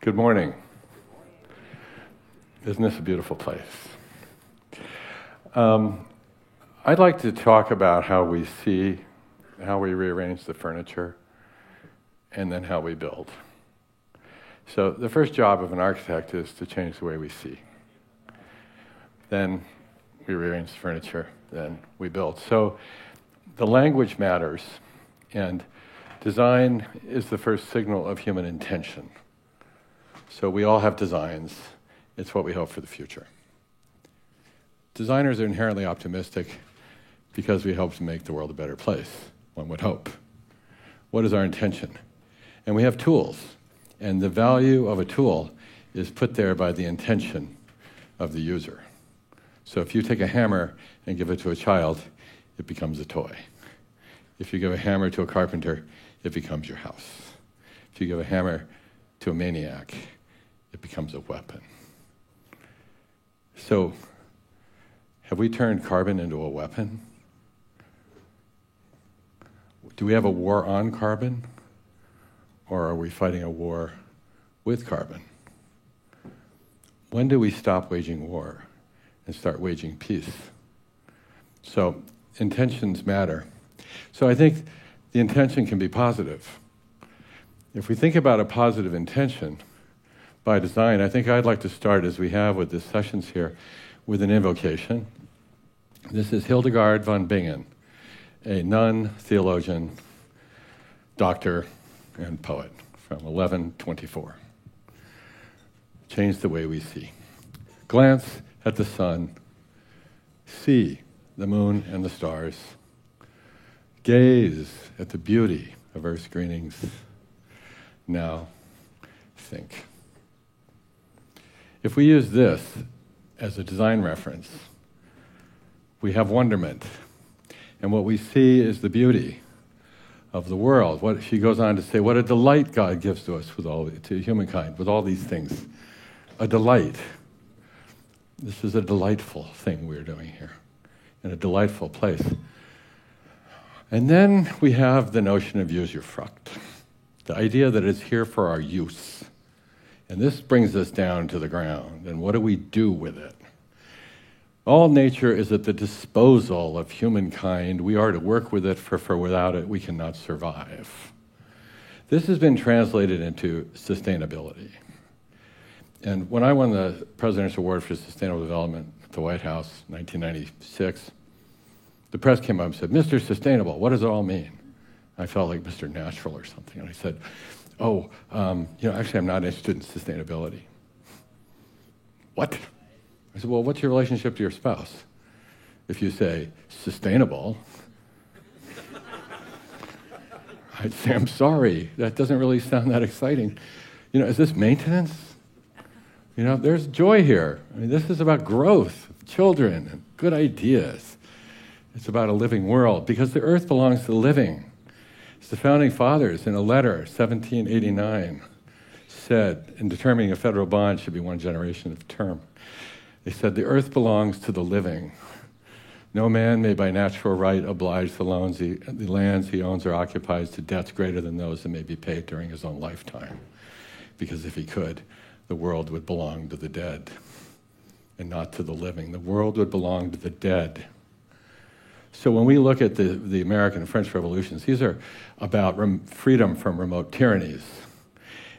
Good morning. Isn't this a beautiful place? I'd like to talk about how we see, how we rearrange the furniture, and then how we build. So the first job of an architect is to change the way we see. Then we rearrange the furniture, then we build. So the language matters, and design is the first signal of human intention. So we all have designs. It's what we hope for the future. Designers are inherently optimistic because we hope to make the world a better place, one would hope. What is our intention? And we have tools, and the value of a tool is put there by the intention of the user. So if you take a hammer and give it to a child, it becomes a toy. If you give a hammer to a carpenter, it becomes your house. If you give a hammer to a maniac, it becomes a weapon. So, have we turned carbon into a weapon? Do we have a war on carbon? Or are we fighting a war with carbon? When do we stop waging war and start waging peace? So, intentions matter. So I think the intention can be positive. If we think about a positive intention by design, I think I'd like to start, as we have with the sessions here, with an invocation. This is Hildegard von Bingen, a nun, theologian, doctor, and poet from 1124. Change the way we see. Glance at the sun, see the moon and the stars. Gaze at the beauty of Earth's greenings. Now, think. If we use this as a design reference, we have wonderment. And what we see is the beauty of the world. What she goes on to say, what a delight God gives to us, to humankind, with all these things. A delight. This is a delightful thing we're doing here, in a delightful place. And then we have the notion of usufruct, the idea that it's here for our use. And this brings us down to the ground. And what do we do with it? All nature is at the disposal of humankind. We are to work with it, for without it we cannot survive. This has been translated into sustainability. And when I won the Presidential Award for Sustainable Development at the White House in 1996, the press came up and said, Mr. Sustainable, what does it all mean? I felt like Mr. Natural or something. And I said, actually I'm not interested in sustainability. What? I said, well, what's your relationship to your spouse? If you say, sustainable, I'd say, I'm sorry, that doesn't really sound that exciting. Is this maintenance? There's joy here. This is about growth, children, and good ideas. It's about a living world, because the earth belongs to the living. As the Founding Fathers, in a letter, 1789, said, in determining a federal bond should be one generation of term, they said, the earth belongs to the living. No man may by natural right oblige the lands he owns or occupies to debts greater than those that may be paid during his own lifetime. Because if he could, the world would belong to the dead and not to the living. The world would belong to the dead. So when we look at the American and French revolutions, these are about freedom from remote tyrannies.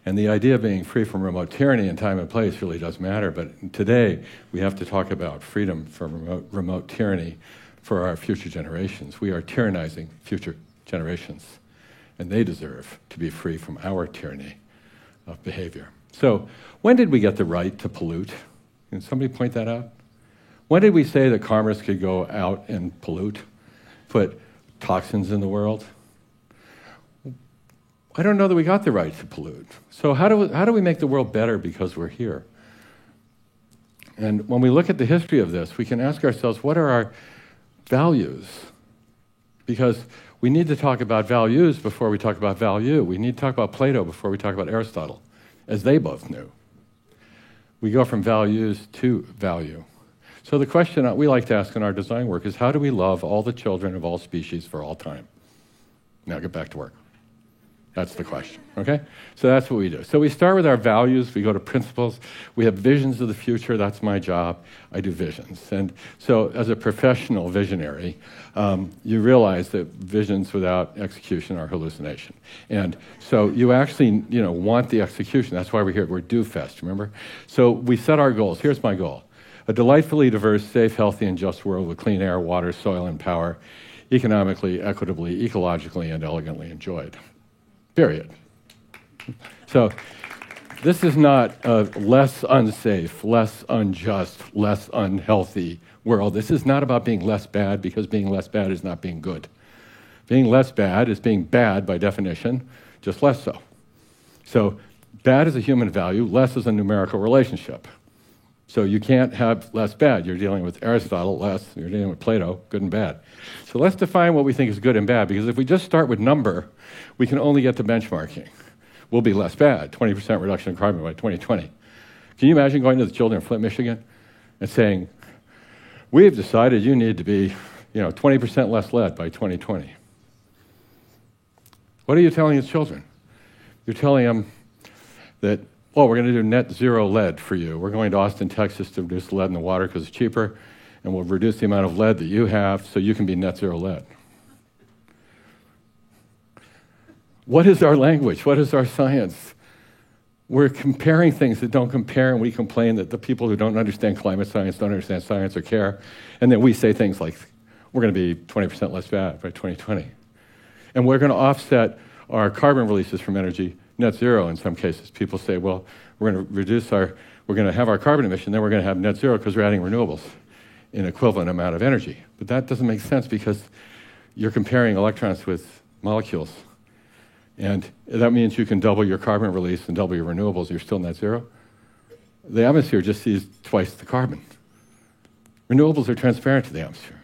And the idea of being free from remote tyranny in time and place really does matter. But today, we have to talk about freedom from remote tyranny for our future generations. We are tyrannizing future generations, and they deserve to be free from our tyranny of behavior. So when did we get the right to pollute? Can somebody point that out? When did we say that commerce could go out and pollute, put toxins in the world? I don't know that we got the right to pollute. So how do we make the world better because we're here? And when we look at the history of this, we can ask ourselves, what are our values? Because we need to talk about values before we talk about value. We need to talk about Plato before we talk about Aristotle, as they both knew. We go from values to value. So the question we like to ask in our design work is, how do we love all the children of all species for all time? Now get back to work. That's the question, okay? So that's what we do. So we start with our values, we go to principles, we have visions of the future, that's my job, I do visions. And so as a professional visionary, you realize that visions without execution are hallucination. And so you actually, want the execution, that's why we're here, we're Do Fest, remember? So we set our goals, here's my goal. A delightfully diverse, safe, healthy, and just world with clean air, water, soil, and power, economically, equitably, ecologically, and elegantly enjoyed. Period. So this is not a less unsafe, less unjust, less unhealthy world. This is not about being less bad, because being less bad is not being good. Being less bad is being bad by definition, just less so. So bad is a human value, less is a numerical relationship. So you can't have less bad. You're dealing with Aristotle, less. You're dealing with Plato, good and bad. So let's define what we think is good and bad, because if we just start with number, we can only get to benchmarking. We'll be less bad, 20% reduction in carbon by 2020. Can you imagine going to the children in Flint, Michigan, and saying, we've decided you need to be 20% less lead by 2020? What are you telling the children? You're telling them that, we're going to do net zero lead for you. We're going to Austin, Texas to reduce lead in the water because it's cheaper, and we'll reduce the amount of lead that you have so you can be net zero lead. What is our language? What is our science? We're comparing things that don't compare, and we complain that the people who don't understand climate science don't understand science or care, and then we say things like, we're going to be 20% less bad by 2020. And we're going to offset our carbon releases from energy net zero in some cases. People say, we're going to have our carbon emission, then we're going to have net zero because we're adding renewables in equivalent amount of energy. But that doesn't make sense because you're comparing electrons with molecules. And that means you can double your carbon release and double your renewables, you're still net zero. The atmosphere just sees twice the carbon. Renewables are transparent to the atmosphere.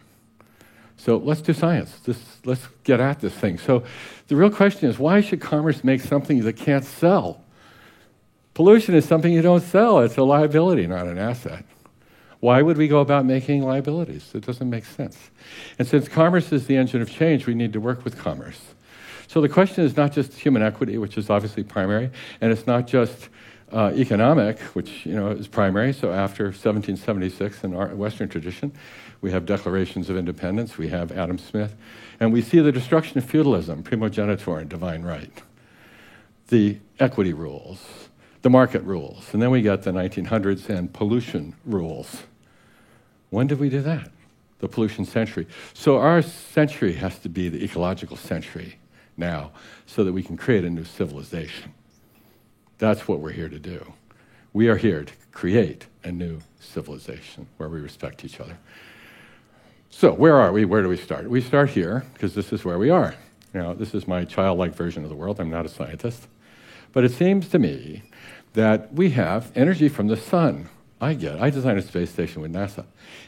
So let's do science. Let's get at this thing. So the real question is, why should commerce make something that can't sell? Pollution is something you don't sell. It's a liability, not an asset. Why would we go about making liabilities? It doesn't make sense. And since commerce is the engine of change, we need to work with commerce. So the question is not just human equity, which is obviously primary, and it's not just economic, which is primary. So after 1776 in our Western tradition, we have declarations of independence, we have Adam Smith, and we see the destruction of feudalism, primogeniture and divine right, the equity rules, the market rules, and then we got the 1900s and pollution rules. When did we do that? The pollution century. So our century has to be the ecological century now so that we can create a new civilization. That's what we're here to do. We are here to create a new civilization where we respect each other. So where are we? Where do we start? We start here because this is where we are. This is my childlike version of the world. I'm not a scientist. But it seems to me that we have energy from the sun. I designed a space station with NASA.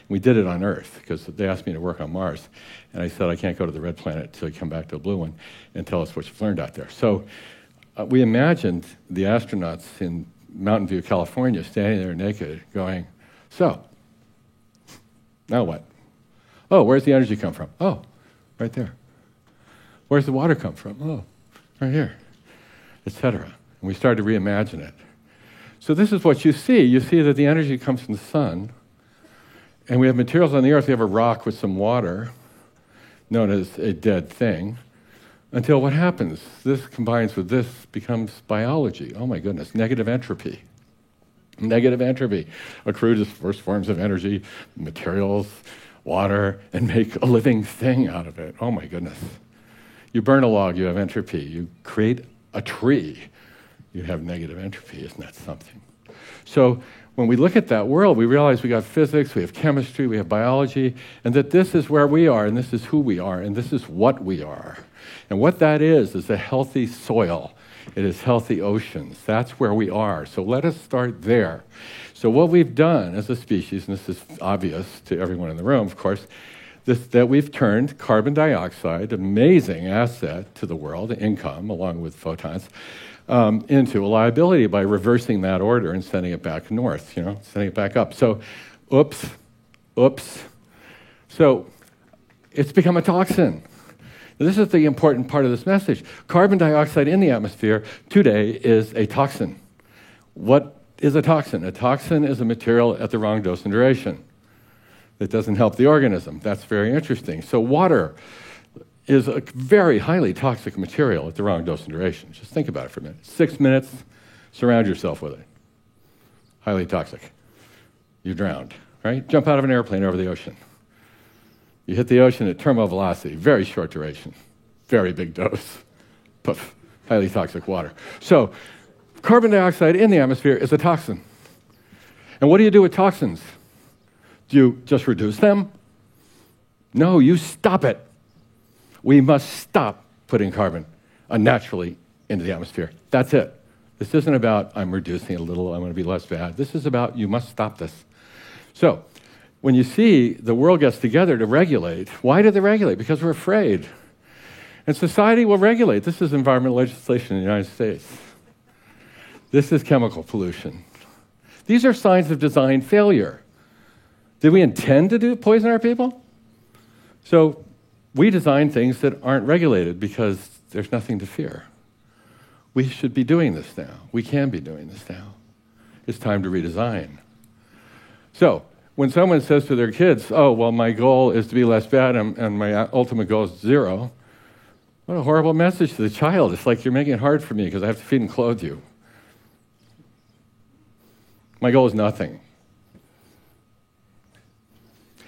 We did it on Earth because they asked me to work on Mars. And I said, I can't go to the red planet until you come back to a blue one and tell us what you've learned out there. So we imagined the astronauts in Mountain View, California, standing there naked going, so, now what? Oh, where's the energy come from? Oh, right there. Where's the water come from? Oh, right here, etc. And we started to reimagine it. So this is what you see. You see that the energy comes from the sun, and we have materials on the Earth. We have a rock with some water, known as a dead thing, until what happens? This combines with this, becomes biology. Oh my goodness, negative entropy. Negative entropy accrued as first forms of energy, materials, water, and make a living thing out of it. Oh my goodness. You burn a log, you have entropy. You create a tree, you have negative entropy. Isn't that something? So when we look at that world, we realize we got physics, we have chemistry, we have biology, and that this is where we are, and this is who we are, and this is what we are. And what that is a healthy soil. It is healthy oceans. That's where we are. So let us start there. So what we've done as a species, and this is obvious to everyone in the room, of course, that we've turned carbon dioxide, amazing asset to the world, income, along with photons, into a liability by reversing that order and sending it back north, sending it back up. So, oops. So it's become a toxin. Now, this is the important part of this message. Carbon dioxide in the atmosphere today is a toxin. What is a toxin? A toxin is a material at the wrong dose and duration. It doesn't help the organism. That's very interesting. So water is a very highly toxic material at the wrong dose and duration. Just think about it for a minute. 6 minutes, surround yourself with it. Highly toxic. You drowned, right? Jump out of an airplane over the ocean. You hit the ocean at terminal velocity, very short duration, very big dose. Poof, highly toxic water. So carbon dioxide in the atmosphere is a toxin. And what do you do with toxins? Do you just reduce them? No, you stop it. We must stop putting carbon unnaturally into the atmosphere. That's it. This isn't about I'm reducing a little, I'm going to be less bad. This is about you must stop this. So when you see the world gets together to regulate, why do they regulate? Because we're afraid. And society will regulate. This is environmental legislation in the United States. This is chemical pollution. These are signs of design failure. Did we intend to poison our people? So we design things that aren't regulated because there's nothing to fear. We should be doing this now. We can be doing this now. It's time to redesign. So when someone says to their kids, oh, well, my goal is to be less bad and my ultimate goal is 0, what a horrible message to the child. It's like, you're making it hard for me because I have to feed and clothe you. My goal is nothing.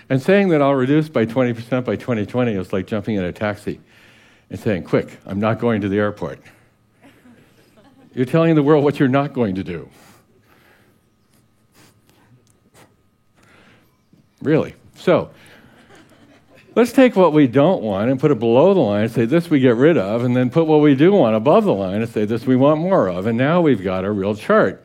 And saying that I'll reduce by 20% by 2020 is like jumping in a taxi and saying, quick, I'm not going to the airport. You're telling the world what you're not going to do. Really. So let's take what we don't want and put it below the line and say this we get rid of, and then put what we do want above the line and say this we want more of. And now we've got a real chart.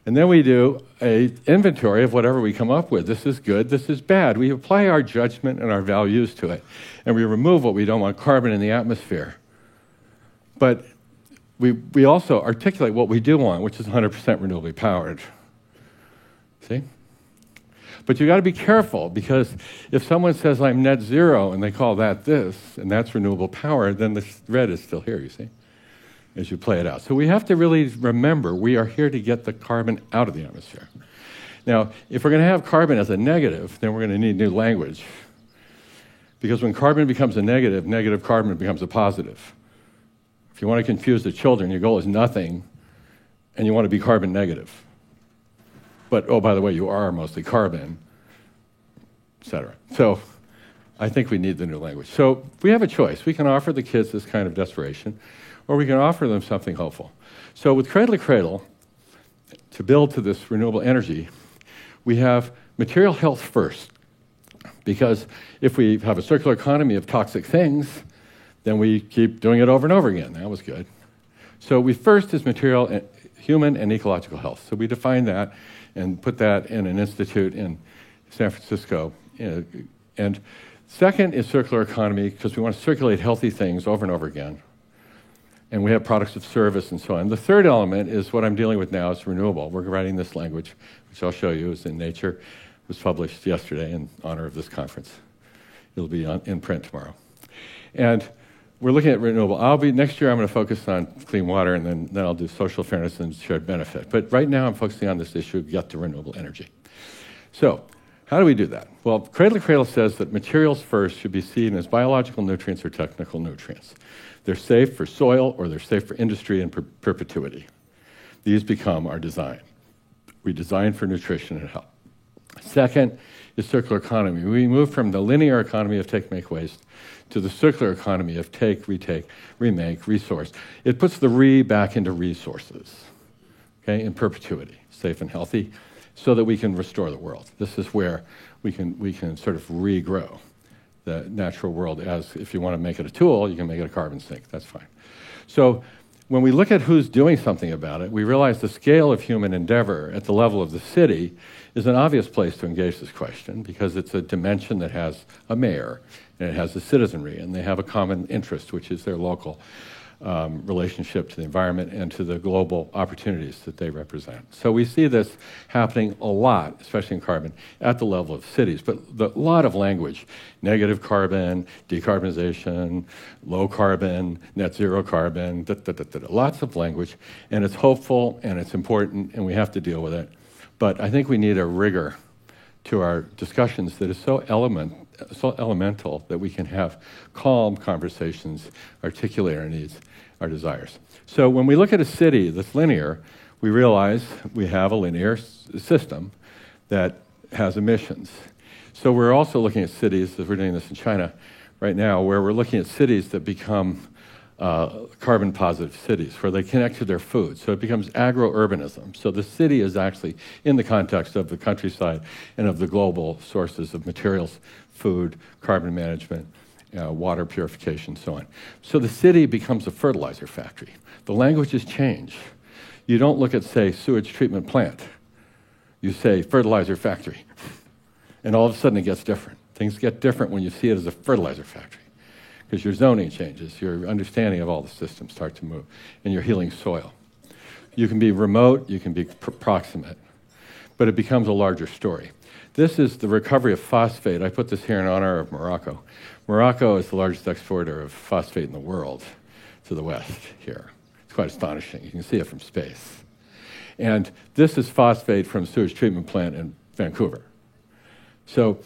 And then we do an inventory of whatever we come up with. This is good, this is bad. We apply our judgment and our values to it. And we remove what we don't want, carbon in the atmosphere. But we also articulate what we do want, which is 100% renewably powered. See? But you got to be careful, because if someone says I'm net zero and they call that this, and that's renewable power, then the red is still here, you see, as you play it out. So we have to really remember we are here to get the carbon out of the atmosphere. Now, if we're going to have carbon as a negative, then we're going to need new language. Because when carbon becomes a negative, negative carbon becomes a positive. If you want to confuse the children, your goal is nothing, and you want to be carbon negative. But, oh, by the way, you are mostly carbon, et cetera. So I think we need the new language. So we have a choice. We can offer the kids this kind of desperation, or we can offer them something hopeful. So with Cradle to Cradle, to build to this renewable energy, we have material health first. Because if we have a circular economy of toxic things, then we keep doing it over and over again. That was good. So we first is material, human and ecological health. So we define that and put that in an institute in San Francisco. And second is circular economy, because we want to circulate healthy things over and over again. And we have products of service and so on. The third element is what I'm dealing with now is renewable. We're writing this language, which I'll show you. It's in Nature. It was published yesterday in honor of this conference. It'll be in print tomorrow. And we're looking at renewable. Next year I'm going to focus on clean water, and then I'll do social fairness and shared benefit. But right now I'm focusing on this issue of get to renewable energy. So how do we do that? Well, Cradle to Cradle says that materials first should be seen as biological nutrients or technical nutrients. They're safe for soil, or they're safe for industry and perpetuity. These become our design. We design for nutrition and health. Second is circular economy. We move from the linear economy of take, make, waste to the circular economy of take, retake, remake, resource. It puts the re back into resources, okay, in perpetuity, safe and healthy, so that we can restore the world. This is where we can sort of regrow the natural world. As if you want to make it a tool, you can make it a carbon sink. That's fine. So when we look at who's doing something about it, we realize the scale of human endeavor at the level of the city is an obvious place to engage this question, because it's a dimension that has a mayor, and it has a citizenry, and they have a common interest, which is their local relationship to the environment and to the global opportunities that they represent. So we see this happening a lot, especially in carbon, at the level of cities, but a lot of language, negative carbon, decarbonization, low carbon, net zero carbon, lots of language, and it's hopeful and it's important and we have to deal with it. But I think we need a rigor to our discussions that is so elemental that we can have calm conversations, articulate our needs, our desires. So when we look at a city that's linear, we realize we have a linear system that has emissions. So we're also looking at cities, as we're doing this in China right now, where we're looking at cities that become carbon positive cities, where they connect to their food. So it becomes agro-urbanism. So the city is actually in the context of the countryside and of the global sources of materials, food, carbon management, water purification, so on. So the city becomes a fertilizer factory. The languages change. You don't look at, say, sewage treatment plant. You say fertilizer factory. And all of a sudden it gets different. Things get different when you see it as a fertilizer factory, because your zoning changes, your understanding of all the systems start to move, and you're healing soil. You can be remote, you can be proximate, but it becomes a larger story. This is the recovery of phosphate. I put this here in honor of Morocco. Morocco is the largest exporter of phosphate in the world to the west here. It's quite astonishing. You can see it from space. And this is phosphate from a sewage treatment plant in Vancouver. So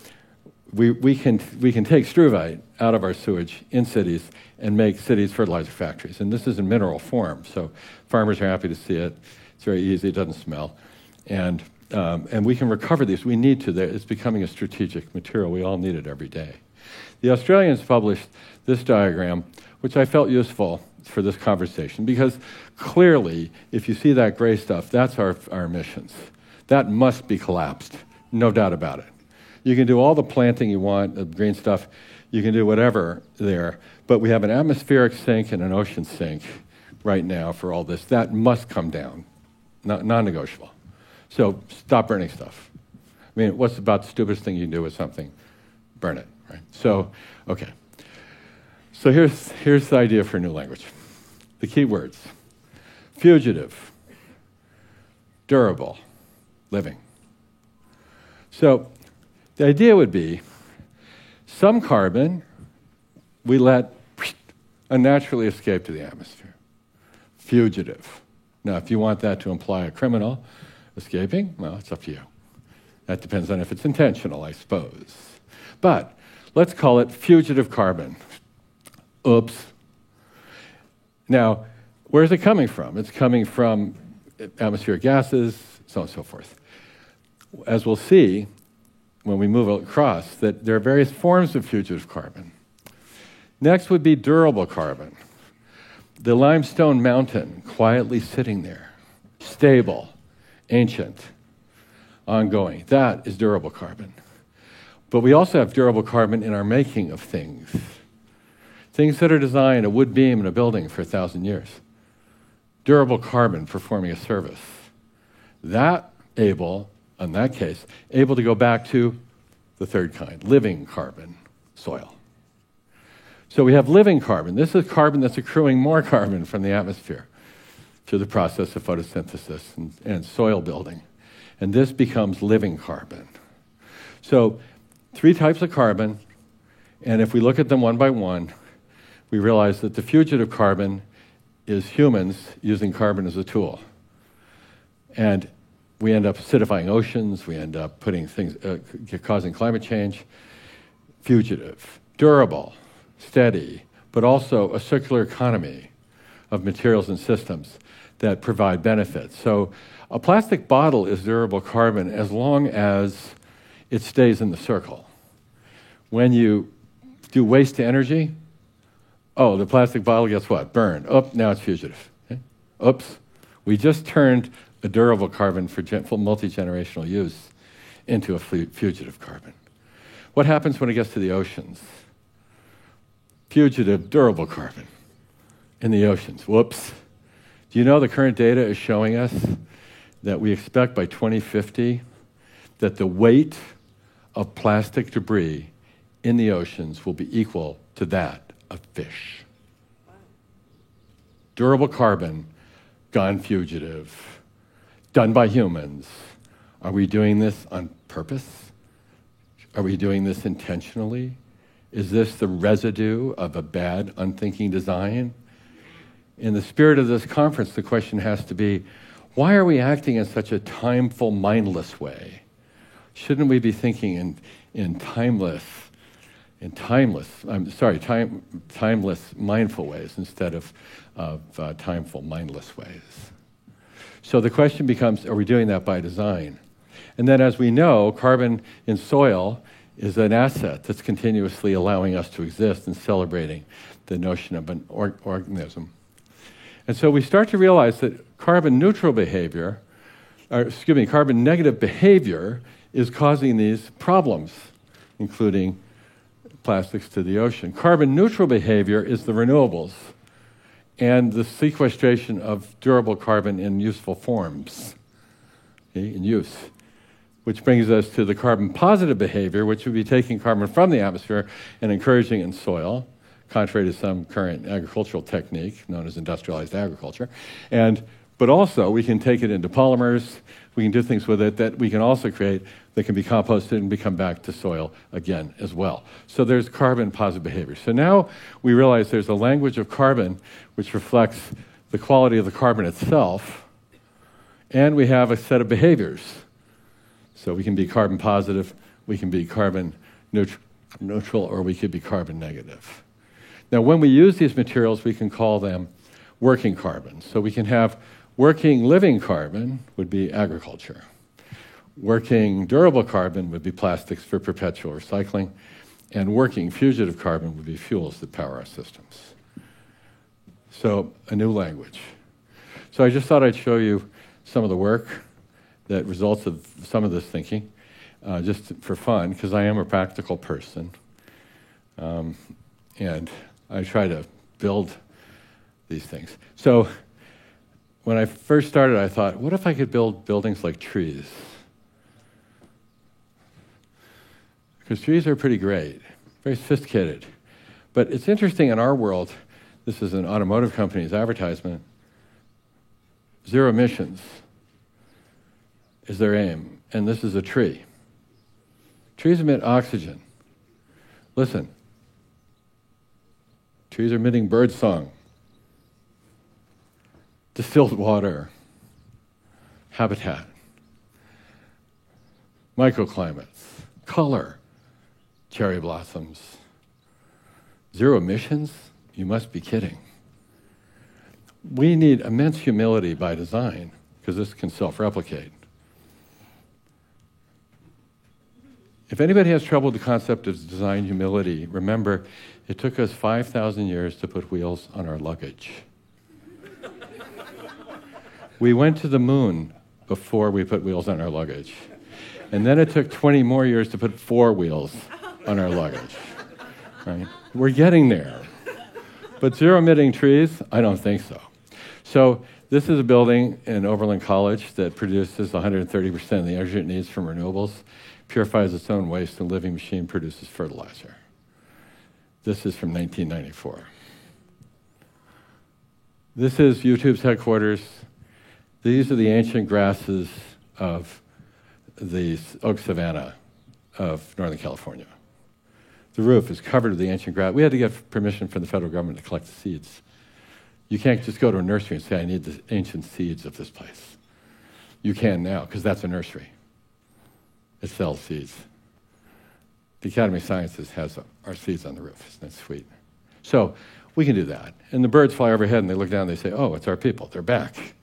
we can take struvite out of our sewage in cities and make cities fertilizer factories. And this is in mineral form, so farmers are happy to see it. It's very easy, it doesn't smell. And we can recover these. We need to. It's becoming a strategic material. We all need it every day. The Australians published this diagram, which I felt useful for this conversation, because clearly, if you see that gray stuff, that's our emissions. That must be collapsed, no doubt about it. You can do all the planting you want, the green stuff, you can do whatever there, but we have an atmospheric sink and an ocean sink right now for all this. That must come down, non-negotiable. So stop burning stuff. I mean, what's about the stupidest thing you can do with something? Burn it, right? So, okay. So here's the idea for a new language. The key words: fugitive, durable, living. So the idea would be some carbon we let unnaturally escape to the atmosphere. Fugitive. Now, if you want that to imply a criminal escaping, well, it's up to you. That depends on if it's intentional, I suppose. But let's call it fugitive carbon. Oops. Now, where's it coming from? It's coming from atmospheric gases, so on and so forth. As we'll see when we move across, that there are various forms of fugitive carbon. Next would be durable carbon. The limestone mountain quietly sitting there, stable, ancient, ongoing. That is durable carbon. But we also have durable carbon in our making of things. Things that are designed, a wood beam in a building for 1,000 years. Durable carbon performing a service. That able, in that case, able to go back to the third kind, living carbon, soil. So we have living carbon. This is carbon that's accruing more carbon from the atmosphere through the process of photosynthesis and soil building. And this becomes living carbon. So 3 types of carbon, and if we look at them one by one, we realize that the fugitive carbon is humans using carbon as a tool. And we end up acidifying oceans, we end up putting things, causing climate change. Fugitive, durable, steady, but also a circular economy of materials and systems that provide benefits. So a plastic bottle is durable carbon as long as it stays in the circle. When you do waste to energy, oh, the plastic bottle, guess what? Burned. Oh, now it's fugitive. Okay? Oops. We just turned a durable carbon for multi-generational use into a fugitive carbon. What happens when it gets to the oceans? Fugitive, durable carbon in the oceans. Whoops. Do you know the current data is showing us that we expect by 2050 that the weight of plastic debris in the oceans will be equal to that of fish? durable carbon, gone fugitive, done by humans. Are we doing this on purpose? Are we doing this intentionally? Is this the residue of a bad, unthinking design? In the spirit of this conference, the question has to be, why are we acting in such a timeful, mindless way? Shouldn't we be thinking in timeless, mindful ways instead of timeful, mindless ways? So the question becomes, are we doing that by design? And then as we know, carbon in soil is an asset that's continuously allowing us to exist and celebrating the notion of an organism. And so we start to realize that carbon negative behavior is causing these problems, including plastics to the ocean. Carbon neutral behavior is the renewables and the sequestration of durable carbon in useful forms, in use. Which brings us to the carbon positive behavior, which would be taking carbon from the atmosphere and encouraging it in soil, contrary to some current agricultural technique known as industrialized agriculture. But also, we can take it into polymers, we can do things with it that we can also create that can be composted and become back to soil again as well. So there's carbon positive behavior. So now we realize there's a language of carbon which reflects the quality of the carbon itself, and we have a set of behaviors. So we can be carbon positive, we can be carbon neutral, or we could be carbon negative. Now, when we use these materials, we can call them working carbon. So we can have working living carbon would be agriculture. Working durable carbon would be plastics for perpetual recycling, and working fugitive carbon would be fuels that power our systems. So a new language. So I just thought I'd show you some of the work that results of some of this thinking, just for fun, because I am a practical person. And I try to build these things. So when I first started, I thought, what if I could build buildings like trees? Because trees are pretty great, very sophisticated. But it's interesting in our world, this is an automotive company's advertisement, zero emissions is their aim, and this is a tree. Trees emit oxygen. Listen, trees are emitting bird song, distilled water, habitat, microclimates, color, cherry blossoms. Zero emissions? You must be kidding. We need immense humility by design, because this can self-replicate. If anybody has trouble with the concept of design humility, remember, it took us 5,000 years to put wheels on our luggage. We went to the moon before we put wheels on our luggage. And then it took 20 more years to put 4 wheels on our luggage. Right? We're getting there. But zero emitting trees? I don't think so. So this is a building in Oberlin College that produces 130% of the energy it needs from renewables, purifies its own waste, and living machine produces fertilizer. This is from 1994. This is YouTube's headquarters. These are the ancient grasses of the oak savanna of Northern California. The roof is covered with the ancient grass. We had to get permission from the federal government to collect the seeds. You can't just go to a nursery and say, I need the ancient seeds of this place. You can now, because that's a nursery. It sells seeds. The Academy of Sciences has our seeds on the roof. Isn't that sweet? So we can do that. And the birds fly overhead and they look down and they say, oh, it's our people. They're back.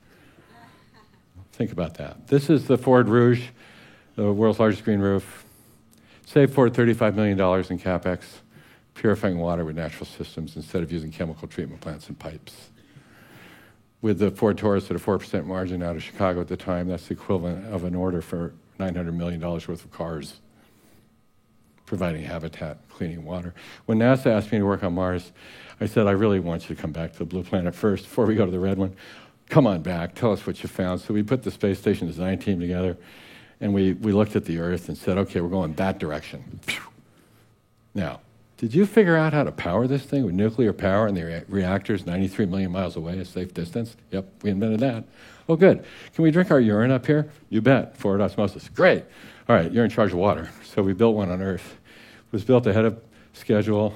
Think about that. This is the Ford Rouge, the world's largest green roof. Saved Ford $35 million in CapEx, purifying water with natural systems instead of using chemical treatment plants and pipes. With the Ford Taurus at a 4% margin out of Chicago at the time, that's the equivalent of an order for $900 million worth of cars, providing habitat, cleaning water. When NASA asked me to work on Mars, I said, I really want you to come back to the blue planet first before we go to the red one. Come on back, tell us what you found. So we put the space station design team together, and we looked at the Earth and said, okay, we're going that direction. Now, Did you figure out how to power this thing with nuclear power and the reactors 93 million miles away, a safe distance? Yep, we invented that. Oh, good. Can we drink our urine up here? You bet, forward osmosis. Great. All right, you're in charge of water. So we built one on Earth. It was built ahead of schedule,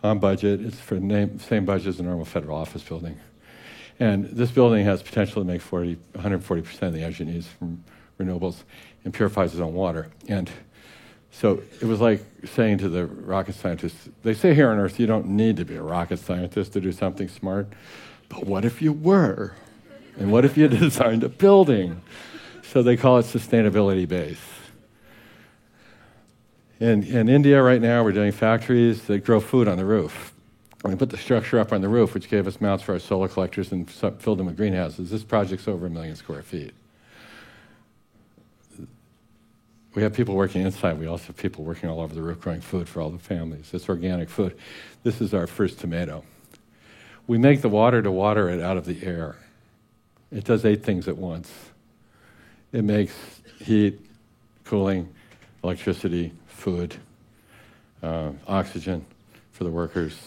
on budget. It's for the same budget as a normal federal office building. And this building has potential to make 140% of the energy needs from renewables and purifies its own water. And so it was like saying to the rocket scientists, they say here on Earth you don't need to be a rocket scientist to do something smart, but what if you were? And what if you designed a building? So they call it sustainability based. In India right now, we're doing factories that grow food on the roof. And we put the structure up on the roof, which gave us mounts for our solar collectors and filled them with greenhouses. This project's over 1 million square feet. We have people working inside. We also have people working all over the roof growing food for all the families. It's organic food. This is our first tomato. We make the water to water it out of the air. It does 8 things at once. It makes heat, cooling, electricity, food, oxygen for the workers,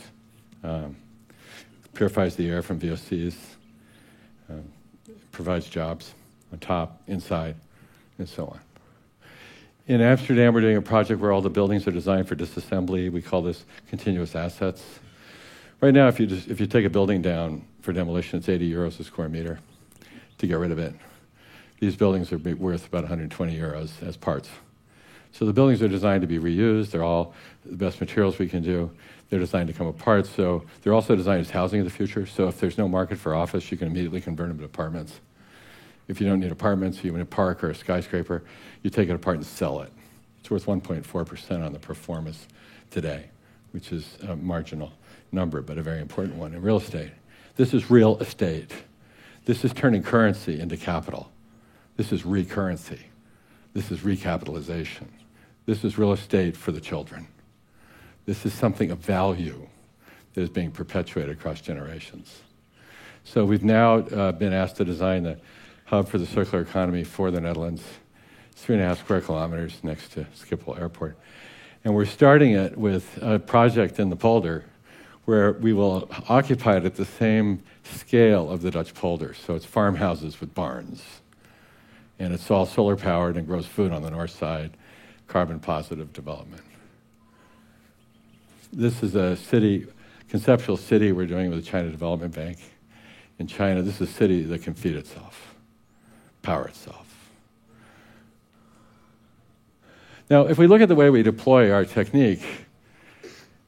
purifies the air from VOCs, provides jobs on top, inside, and so on. In Amsterdam, we're doing a project where all the buildings are designed for disassembly. We call this continuous assets. Right now, if you take a building down for demolition, it's 80 euros a square meter to get rid of it. These buildings are worth about 120 euros as parts. So the buildings are designed to be reused. They're all the best materials we can do. They're designed to come apart. So they're also designed as housing of the future. So if there's no market for office, you can immediately convert them to apartments. If you don't need apartments, you want a park or a skyscraper, you take it apart and sell it. It's worth 1.4% on the performance today, which is a marginal number, but a very important one in real estate. This is real estate. This is turning currency into capital. This is recurrency. This is recapitalization. This is real estate for the children. This is something of value that is being perpetuated across generations. So we've now been asked to design the hub for the circular economy for the Netherlands. It's 3.5 square kilometers next to Schiphol Airport. And we're starting it with a project in the polder where we will occupy it at the same scale of the Dutch polder. So it's farmhouses with barns. And it's all solar powered and grows food on the north side, carbon positive development. This is a city, conceptual city we're doing with the China Development Bank. In China, this is a city that can feed itself, power itself. Now, if we look at the way we deploy our technique,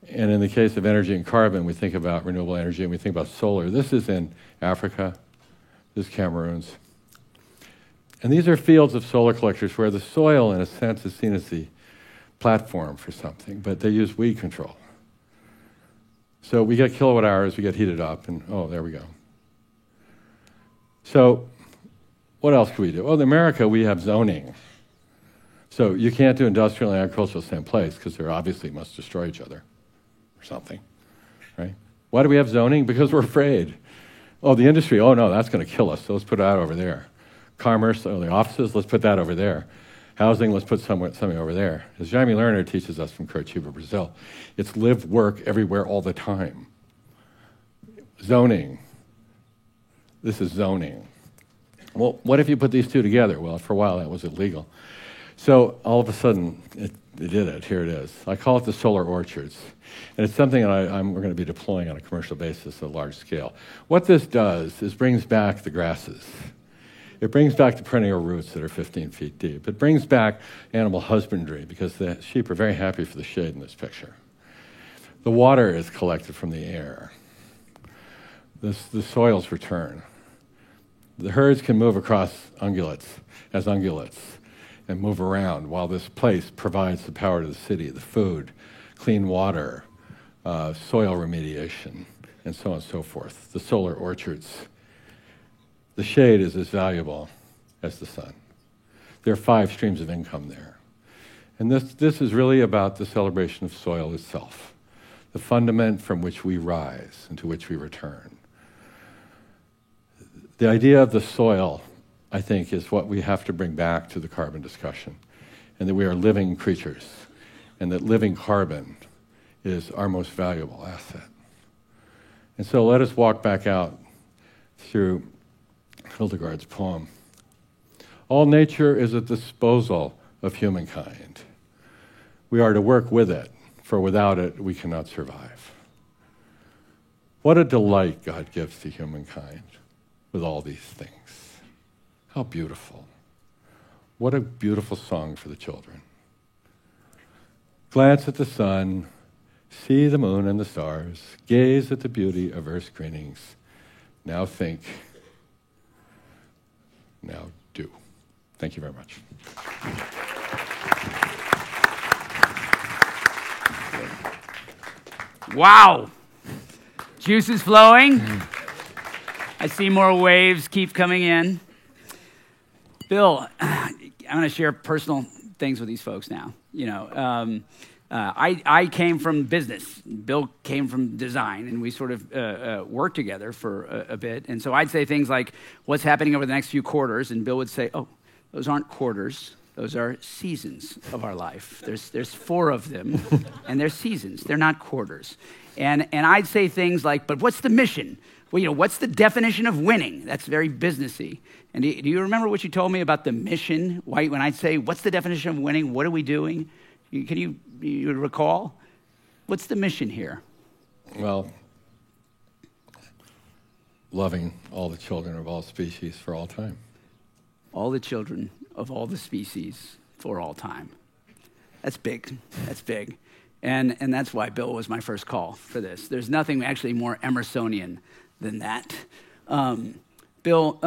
and in the case of energy and carbon, we think about renewable energy and we think about solar. This is in Africa, this is Cameroon's. And these are fields of solar collectors where the soil, in a sense, is seen as the platform for something, but they use weed control. So we get kilowatt hours, we get heated up, and oh, there we go. So what else can we do? Well, in America, we have zoning. So you can't do industrial and agricultural in the same place because they obviously must destroy each other or something, right? Why do we have zoning? Because we're afraid. Oh, the industry, oh no, that's going to kill us, so let's put that over there. Commerce, or the offices, let's put that over there. Housing, let's put something over there. As Jaime Lerner teaches us from Curitiba, Brazil, it's live, work everywhere all the time. Zoning. This is zoning. Well, what if you put these two together? Well, for a while that was illegal. So all of a sudden, it did it. Here it is. I call it the solar orchards. And it's something that we're going to be deploying on a commercial basis at a large scale. What this does is brings back the grasses. It brings back the perennial roots that are 15 feet deep. It brings back animal husbandry because the sheep are very happy for the shade in this picture. The water is collected from the air. The soils return. The herds can move across ungulates as ungulates and move around while this place provides the power to the city, the food, clean water, soil remediation, and so on and so forth. The solar orchards. The shade is as valuable as the sun. There are 5 streams of income there. And this is really about the celebration of soil itself, the fundament from which we rise and to which we return. The idea of the soil, I think, is what we have to bring back to the carbon discussion, and that we are living creatures, and that living carbon is our most valuable asset. And so let us walk back out through Hildegard's poem. All nature is a disposal of humankind. We are to work with it, for without it we cannot survive. What a delight God gives to humankind with all these things. How beautiful. What a beautiful song for the children. Glance at the sun, see the moon and the stars, gaze at the beauty of earth's greenings. Now think, now do. Thank you very much. Wow. Juice is flowing. I see more waves keep coming in. Bill, I'm going to share personal things with these folks now. I came from business. Bill came from design, and we sort of worked together for a bit. And so I'd say things like, what's happening over the next few quarters? And Bill would say, oh, those aren't quarters. Those are seasons of our life. There's 4 of them, and they're seasons. They're not quarters. And I'd say things like, but what's the mission? Well, what's the definition of winning? That's very businessy. And do you remember what you told me about the mission? Why, when I'd say, what's the definition of winning? What are we doing? Can you recall? What's the mission here? Well, loving all the children of all species for all time. All the children of all the species for all time. That's big. That's big. And that's why Bill was my first call for this. There's nothing actually more Emersonian than that. Bill,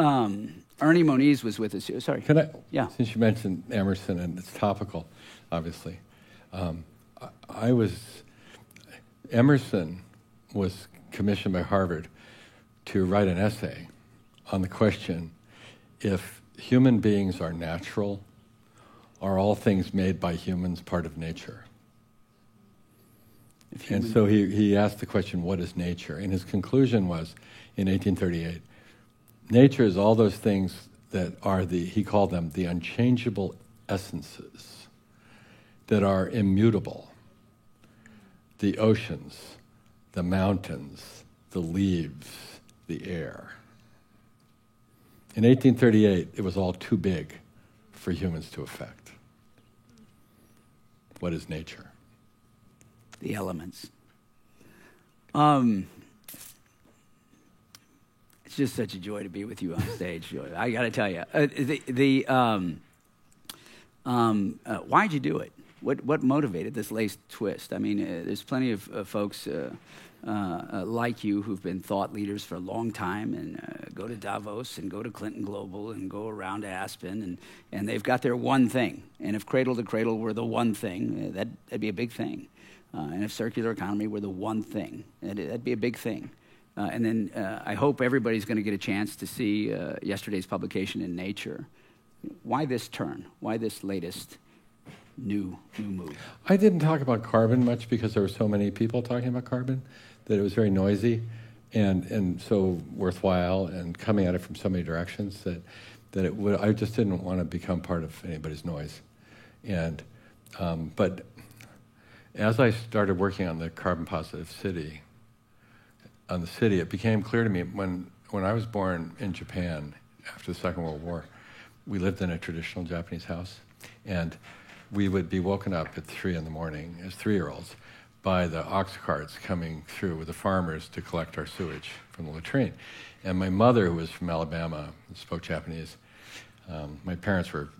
Ernie Moniz was with us here. Sorry. Can I? Yeah. Since you mentioned Emerson, and it's topical, obviously. Emerson was commissioned by Harvard to write an essay on the question, if human beings are natural, are all things made by humans part of nature? And so he asked the question, what is nature? And his conclusion was, in 1838, nature is all those things that are he called them the unchangeable essences that are immutable. The oceans, the mountains, the leaves, the air. In 1838, it was all too big for humans to affect. What is nature? The elements. It's just such a joy to be with you on stage, Joy. I got to tell you, why'd you do it? What motivated this lace twist? I mean, there's plenty of folks like you who've been thought leaders for a long time and go to Davos and go to Clinton Global and go around to Aspen, and they've got their one thing. And if Cradle to Cradle were the one thing, that'd be a big thing. And if circular economy were the one thing, that'd be a big thing. And then I hope everybody's going to get a chance to see yesterday's publication in Nature. Why this turn? Why this latest new move? I didn't talk about carbon much because there were so many people talking about carbon that it was very noisy and so worthwhile and coming at it from so many directions that it would. I just didn't want to become part of anybody's noise. And but as I started working on the carbon positive city, it became clear to me when I was born in Japan after the Second World War, we lived in a traditional Japanese house, and we would be woken up at 3 a.m. as 3-year-olds by the ox carts coming through with the farmers to collect our sewage from the latrine. And my mother, who was from Alabama and spoke Japanese, my parents were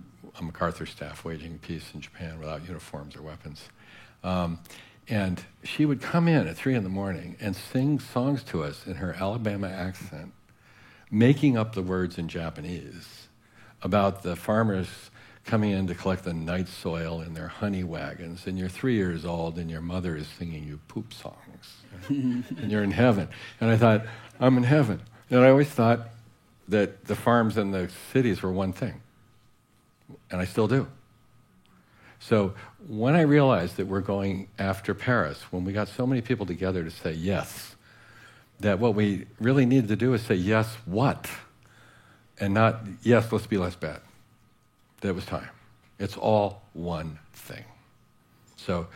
on MacArthur staff waging peace in Japan without uniforms or weapons. And she would come in at 3 a.m. and sing songs to us in her Alabama accent, making up the words in Japanese about the farmers coming in to collect the night soil in their honey wagons, and you're 3 years old and your mother is singing you poop songs, and you're in heaven. And I thought, I'm in heaven. And I always thought that the farms and the cities were one thing, and I still do. So when I realized that we're going after Paris, when we got so many people together to say yes, that what we really needed to do is say yes, what? And not, yes, let's be less bad. That was time. It's all one thing. So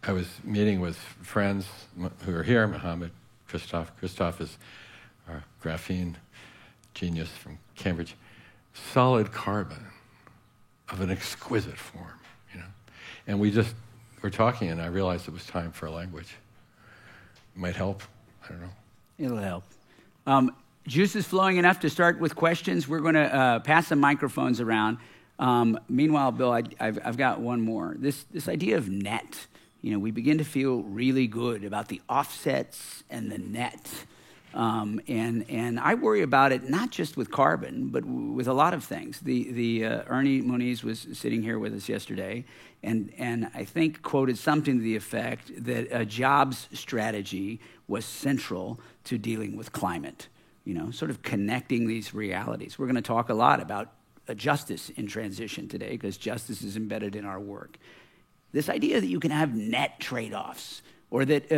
I was meeting with friends who are here, Mohammed, Christoph. Christoph is our graphene genius from Cambridge. Solid carbon of an exquisite form, you know. And we just were talking, and I realized it was time for a language. It might help. I don't know. It'll help. Juice is flowing enough to start with questions. We're going to pass some microphones around. Meanwhile, Bill, I've got one more. This idea of net. You know, we begin to feel really good about the offsets and the net. And I worry about it not just with carbon, but with a lot of things. The Ernie Moniz was sitting here with us yesterday, and I think quoted something to the effect that a jobs strategy was central to dealing with climate. You know, sort of connecting these realities. We're going to talk a lot about justice in transition today because justice is embedded in our work. This idea that you can have net trade-offs, or that,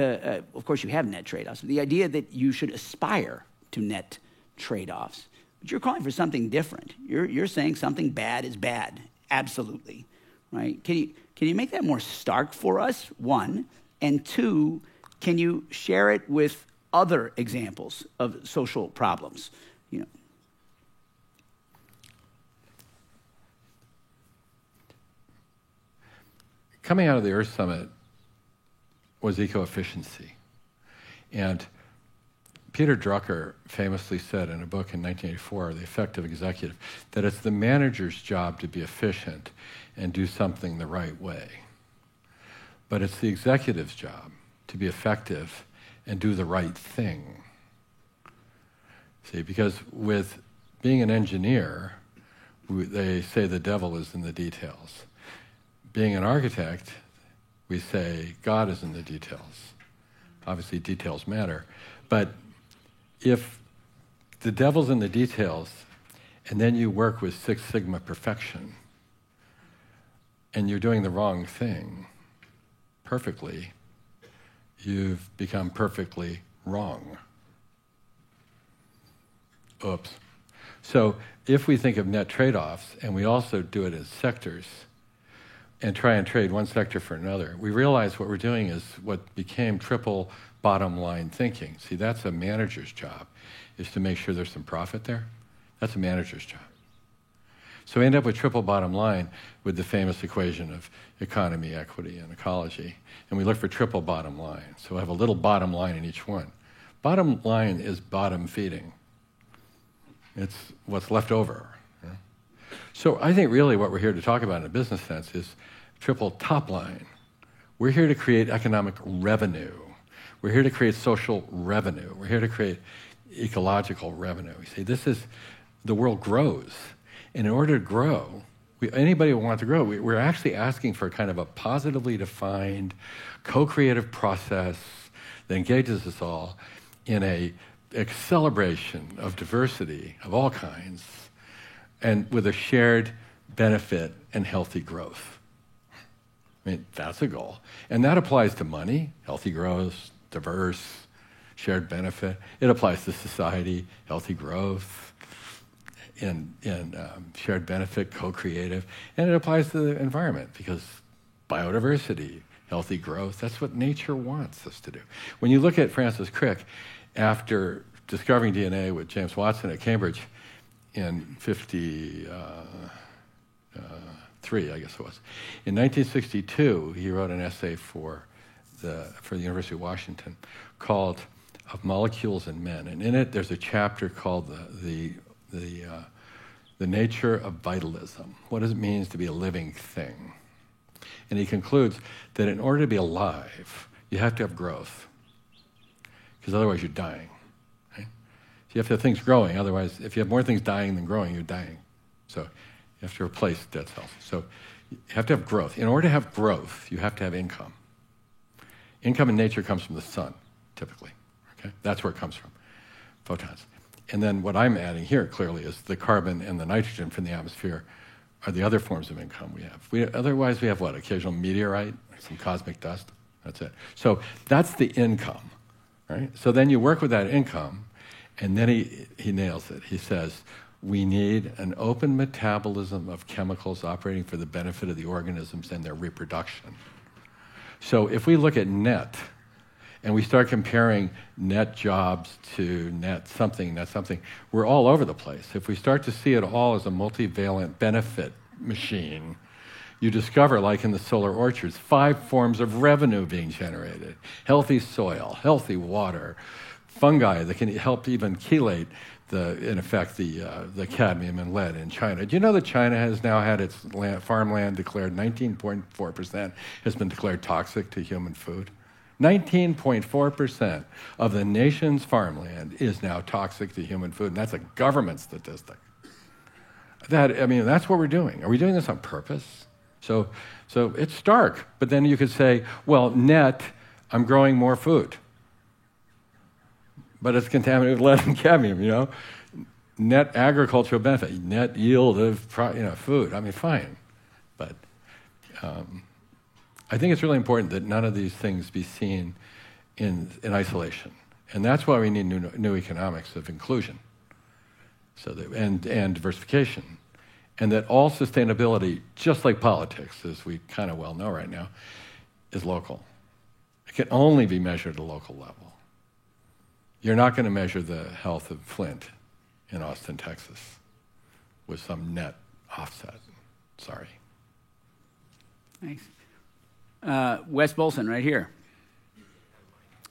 of course, you have net trade-offs, but the idea that you should aspire to net trade-offs. But you're calling for something different. You're saying something bad is bad, absolutely, right? Can you make that more stark for us, one? And two, can you share it with other examples of social problems? You know. Coming out of the Earth Summit was eco-efficiency. And Peter Drucker famously said in a book in 1984, The Effective Executive, that it's the manager's job to be efficient and do something the right way. But it's the executive's job to be effective and do the right thing. See, because with being an engineer, they say the devil is in the details. Being an architect, we say God is in the details. Obviously, details matter. But if the devil's in the details, and then you work with Six Sigma perfection, and you're doing the wrong thing perfectly, you've become perfectly wrong. Oops. So if we think of net trade-offs, and we also do it as sectors, and try and trade one sector for another, we realize what we're doing is what became triple bottom line thinking. See, that's a manager's job, is to make sure there's some profit there. That's a manager's job. So we end up with triple bottom line with the famous equation of economy, equity, and ecology. And we look for triple bottom line. So we have a little bottom line in each one. Bottom line is bottom feeding. It's what's left over. You know? So I think really what we're here to talk about in a business sense is triple top line. We're here to create economic revenue. We're here to create social revenue. We're here to create ecological revenue. You see, the world grows. And in order to grow, anybody who wants to grow, we're actually asking for kind of a positively defined, co-creative process that engages us all in a celebration of diversity of all kinds, and with a shared benefit and healthy growth. I mean, that's a goal. And that applies to money, healthy growth, diverse, shared benefit. It applies to society, healthy growth, and shared benefit, co-creative. And it applies to the environment, because biodiversity, healthy growth, that's what nature wants us to do. When you look at Francis Crick, after discovering DNA with James Watson at Cambridge in 1953, I guess it was. In 1962, he wrote an essay for the University of Washington called "Of Molecules and Men," and in it there's a chapter called the nature of vitalism. What does it mean to be a living thing? And he concludes that in order to be alive, you have to have growth, because otherwise you're dying. Right? So you have to have things growing. Otherwise, if you have more things dying than growing, you're dying. So you have to replace dead cells. So you have to have growth. In order to have growth, you have to have income. Income in nature comes from the sun, typically. Okay? That's where it comes from, photons. And then what I'm adding here clearly is the carbon and the nitrogen from the atmosphere are the other forms of income we have. Otherwise, we have what? Occasional meteorite, some cosmic dust. That's it. So that's the income, right? So then you work with that income, and then he nails it. He says, we need an open metabolism of chemicals operating for the benefit of the organisms and their reproduction. So if we look at net, and we start comparing net jobs to net something, we're all over the place. If we start to see it all as a multivalent benefit machine, you discover, like in the solar orchards, 5 forms of revenue being generated. Healthy soil, healthy water, fungi that can help even chelate the cadmium and lead in China. Do you know that China has now had its farmland declared, 19.4% has been declared toxic to human food? 19.4% of the nation's farmland is now toxic to human food, and that's a government statistic. That's what we're doing. Are we doing this on purpose? So it's stark, but then you could say, well, net, I'm growing more food. But it's contaminated with lead and cadmium, Net agricultural benefit, net yield of food. Fine. But I think it's really important that none of these things be seen in isolation. And that's why we need new economics of inclusion and diversification. And that all sustainability, just like politics, as we kind of well know right now, is local. It can only be measured at a local level. You're not going to measure the health of Flint in Austin, Texas, with some net offset. Sorry. Thanks. Wes Bolson, right here.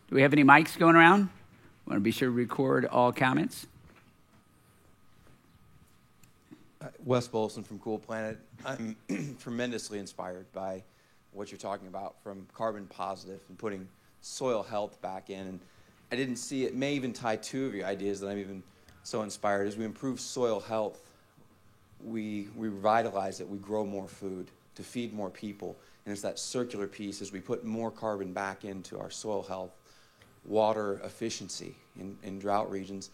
Do we have any mics going around? Want to be sure to record all comments? Wes Bolson from Cool Planet. I'm tremendously inspired by what you're talking about, from carbon positive and putting soil health back in. And I didn't see it, may even tie 2 of your ideas that I'm even so inspired. As we improve soil health, we revitalize it, we grow more food to feed more people. And it's that circular piece as we put more carbon back into our soil health, water efficiency in drought regions.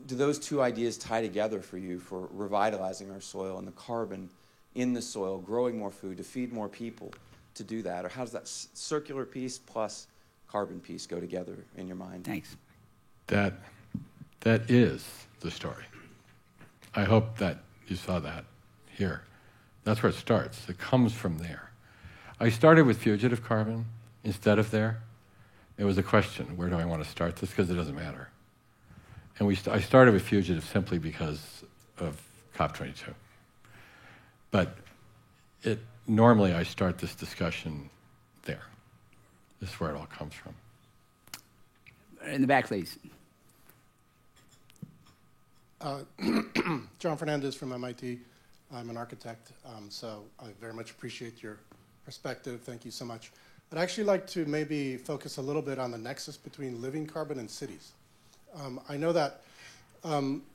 Do those 2 ideas tie together for you for revitalizing our soil and the carbon in the soil, growing more food to feed more people to do that? Or how does that circular piece plus carbon piece go together in your mind? Thanks. That is the story. I hope that you saw that here. That's where it starts. It comes from there. I started with fugitive carbon instead of there. It was a question, where do I want to start this? Because it doesn't matter. And I started with fugitive simply because of COP22. But normally I start this discussion there. This is where it all comes from. In the back, please. John Fernandez from MIT. I'm an architect, so I very much appreciate your perspective. Thank you so much. I'd actually like to maybe focus a little bit on the nexus between living carbon and cities. I know that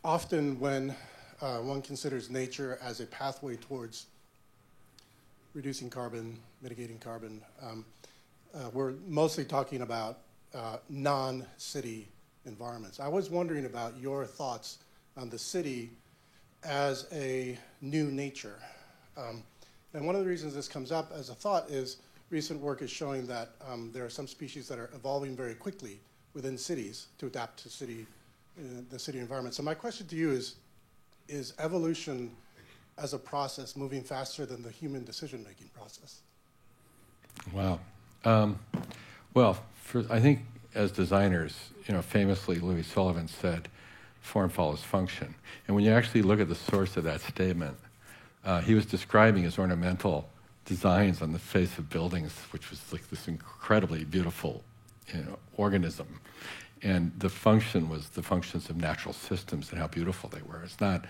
often when one considers nature as a pathway towards reducing carbon, mitigating carbon, we're mostly talking about non-city environments. I was wondering about your thoughts on the city as a new nature. And one of the reasons this comes up as a thought is recent work is showing that there are some species that are evolving very quickly within cities to adapt to the city environment. So my question to you is evolution as a process moving faster than the human decision-making process? Wow. I think as designers, famously Louis Sullivan said, form follows function. And when you actually look at the source of that statement, he was describing his ornamental designs on the face of buildings, which was like this incredibly beautiful organism. And the function was the functions of natural systems and how beautiful they were. It's not,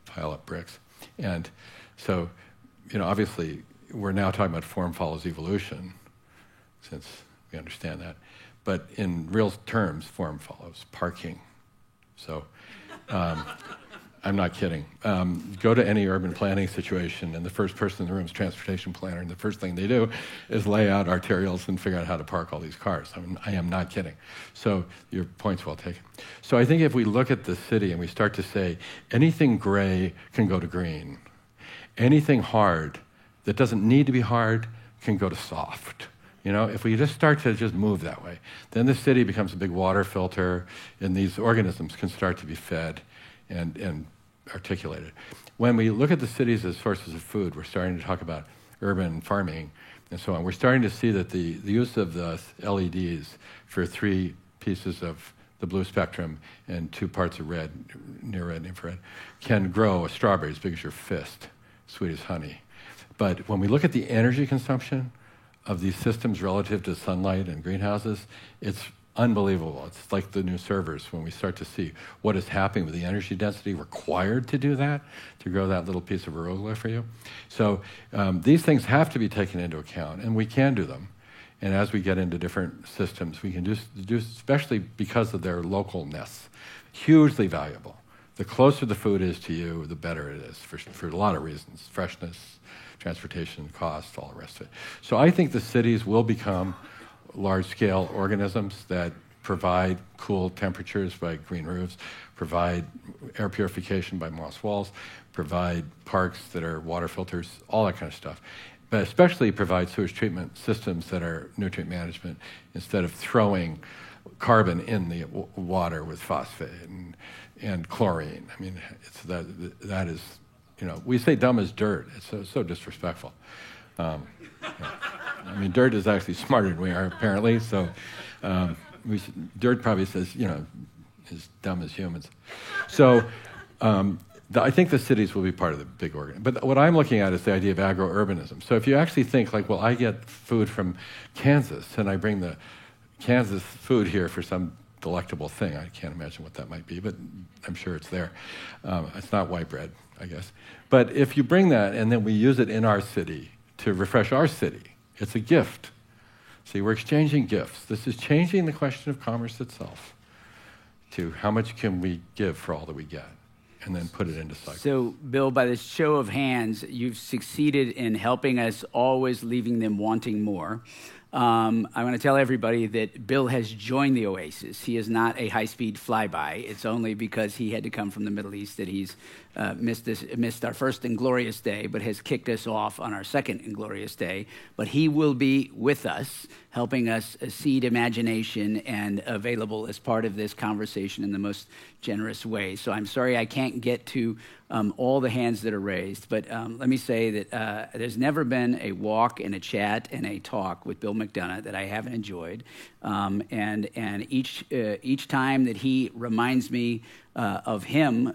pile up bricks. And so, obviously, we're now talking about form follows evolution, since we understand that. But in real terms, form follows parking. So I'm not kidding. Go to any urban planning situation, and the first person in the room is a transportation planner, and the first thing they do is lay out arterials and figure out how to park all these cars. I am not kidding. So your point's well taken. So I think if we look at the city and we start to say, anything gray can go to green. Anything hard that doesn't need to be hard can go to soft. If we just start to just move that way, then the city becomes a big water filter, and these organisms can start to be fed and articulated. When we look at the cities as sources of food, we're starting to talk about urban farming, and so on. We're starting to see that the use of the LEDs for 3 pieces of the blue spectrum and 2 parts of red, near red and infrared, can grow a strawberry as big as your fist, sweet as honey. But when we look at the energy consumption of these systems relative to sunlight and greenhouses, it's unbelievable. It's like the new servers when we start to see what is happening with the energy density required to do that, to grow that little piece of arugula for you. So these things have to be taken into account, and we can do them. And as we get into different systems, we can do especially because of their localness, hugely valuable. The closer the food is to you, the better it is for a lot of reasons, freshness, transportation, cost, all the rest of it. So I think the cities will become large-scale organisms that provide cool temperatures by green roofs, provide air purification by moss walls, provide parks that are water filters, all that kind of stuff. But especially provide sewage treatment systems that are nutrient management instead of throwing carbon in the water with phosphate and chlorine. I mean, that is, we say dumb as dirt. It's so disrespectful. I mean, dirt is actually smarter than we are, apparently. So dirt probably says, as dumb as humans. So I think the cities will be part of the big organ. But what I'm looking at is the idea of agro-urbanism. So if you actually think like, well, I get food from Kansas, and I bring the Kansas food here for some delectable thing. I can't imagine what that might be, but I'm sure it's there. It's not white bread, I guess. But if you bring that and then we use it in our city to refresh our city, it's a gift. See, we're exchanging gifts. This is changing the question of commerce itself to how much can we give for all that we get, and then put it into cycles. So, Bill, by the show of hands, you've succeeded in helping us, always leaving them wanting more. I'm going to tell everybody that Bill has joined the Oasis. He is not a high-speed flyby. It's only because he had to come from the Middle East that he's missed our first Inglorious Day, but has kicked us off on our second Inglorious Day. But he will be with us, helping us seed imagination and available as part of this conversation in the most generous way. So I'm sorry I can't get to all the hands that are raised, but let me say that there's never been a walk and a chat and a talk with Bill McDonough that I haven't enjoyed. And each time that he reminds me of him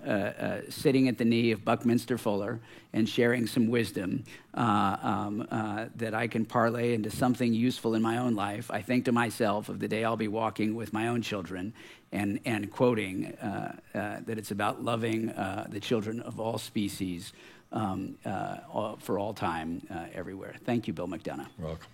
sitting at the knee of Buckminster Fuller and sharing some wisdom that I can parlay into something useful in my own life, I think to myself of the day I'll be walking with my own children and quoting that it's about loving the children of all species for all time, everywhere. Thank you, Bill McDonough. You're welcome.